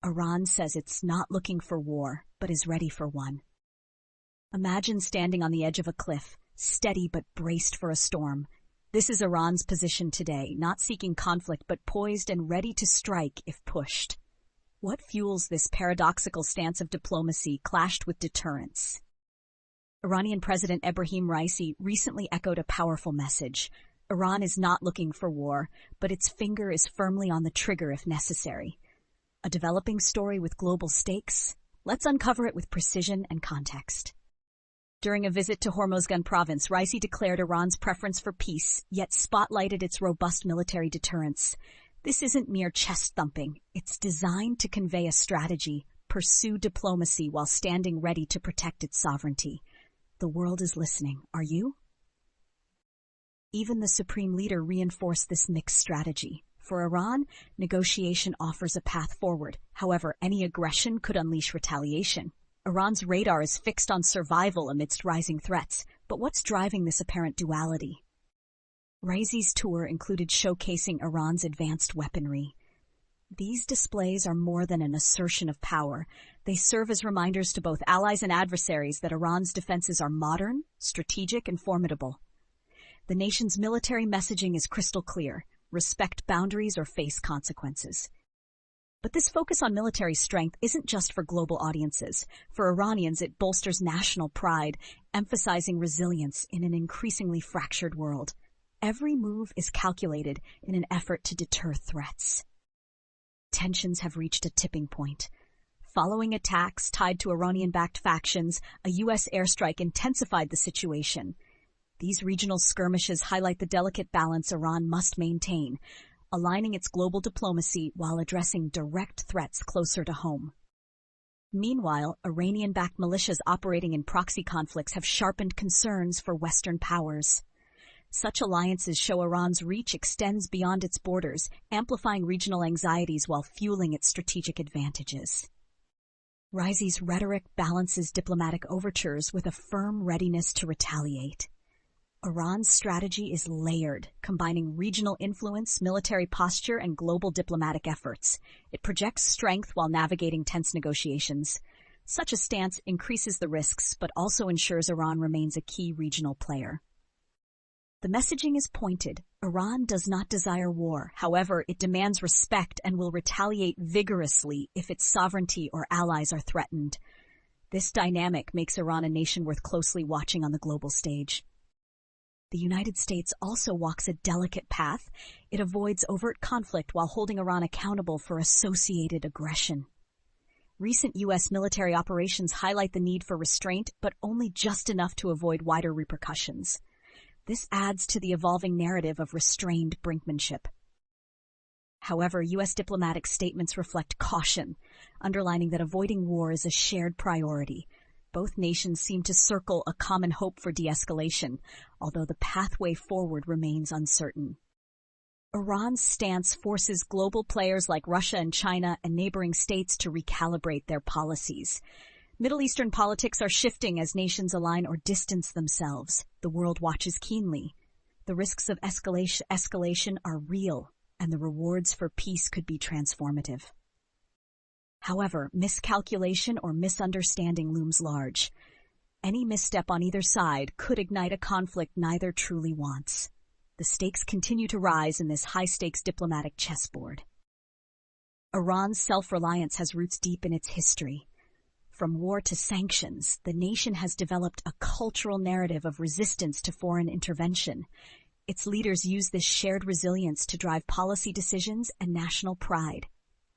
Iran says it's not looking for war, but is ready for one. Imagine standing on the edge of a cliff, steady but braced for a storm. This is Iran's position today, not seeking conflict but poised and ready to strike if pushed. What fuels this paradoxical stance of diplomacy clashed with deterrence? Iranian President Ebrahim Raisi recently echoed a powerful message. Iran is not looking for war, but its finger is firmly on the trigger if necessary. A developing story with global stakes? Let's uncover it with precision and context. During a visit to Hormozgan province, Raisi declared Iran's preference for peace, yet spotlighted its robust military deterrence. This isn't mere chest-thumping. It's designed to convey a strategy, pursue diplomacy while standing ready to protect its sovereignty. The world is listening. Are you? Even the supreme leader reinforced this mixed strategy. For Iran, negotiation offers a path forward. However, any aggression could unleash retaliation. Iran's radar is fixed on survival amidst rising threats. But what's driving this apparent duality? Raisi's tour included showcasing Iran's advanced weaponry. These displays are more than an assertion of power. They serve as reminders to both allies and adversaries that Iran's defenses are modern, strategic, and formidable. The nation's military messaging is crystal clear: respect boundaries or face consequences. But this focus on military strength isn't just for global audiences. For Iranians, it bolsters national pride, emphasizing resilience in an increasingly fractured world. Every move is calculated in an effort to deter threats. Tensions have reached a tipping point. Following attacks tied to Iranian-backed factions, a U.S. airstrike intensified the situation. These regional skirmishes highlight the delicate balance Iran must maintain, aligning its global diplomacy while addressing direct threats closer to home. Meanwhile, Iranian-backed militias operating in proxy conflicts have sharpened concerns for Western powers. Such alliances show Iran's reach extends beyond its borders, amplifying regional anxieties while fueling its strategic advantages. Raisi's rhetoric balances diplomatic overtures with a firm readiness to retaliate. Iran's strategy is layered, combining regional influence, military posture, and global diplomatic efforts. It projects strength while navigating tense negotiations. Such a stance increases the risks, but also ensures Iran remains a key regional player. The messaging is pointed. Iran does not desire war. However, it demands respect and will retaliate vigorously if its sovereignty or allies are threatened. This dynamic makes Iran a nation worth closely watching on the global stage. The United States also walks a delicate path. It avoids overt conflict while holding Iran accountable for associated aggression. Recent U.S. military operations highlight the need for restraint, but only just enough to avoid wider repercussions. This adds to the evolving narrative of restrained brinkmanship. However, U.S. diplomatic statements reflect caution, underlining that avoiding war is a shared priority. Both nations seem to circle a common hope for de-escalation, although the pathway forward remains uncertain. Iran's stance forces global players like Russia and China and neighboring states to recalibrate their policies. Middle Eastern politics are shifting as nations align or distance themselves. The world watches keenly. The risks of escalation are real, and the rewards for peace could be transformative. However, miscalculation or misunderstanding looms large. Any misstep on either side could ignite a conflict neither truly wants. The stakes continue to rise in this high-stakes diplomatic chessboard. Iran's self-reliance has roots deep in its history. From war to sanctions, the nation has developed a cultural narrative of resistance to foreign intervention. Its leaders use this shared resilience to drive policy decisions and national pride.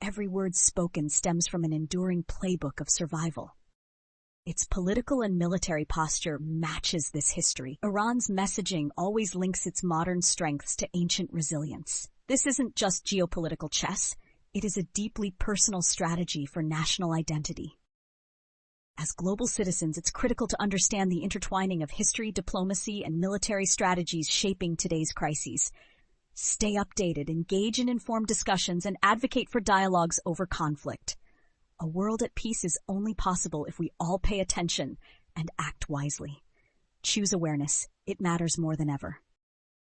Every word spoken stems from an enduring playbook of survival. Its political and military posture matches this history. Iran's messaging always links its modern strengths to ancient resilience. This isn't just geopolitical chess. It is a deeply personal strategy for national identity. As global citizens, it's critical to understand the intertwining of history, diplomacy, and military strategies shaping today's crises. Stay updated, engage in informed discussions, and advocate for dialogues over conflict. A world at peace is only possible if we all pay attention and act wisely. Choose awareness. It matters more than ever.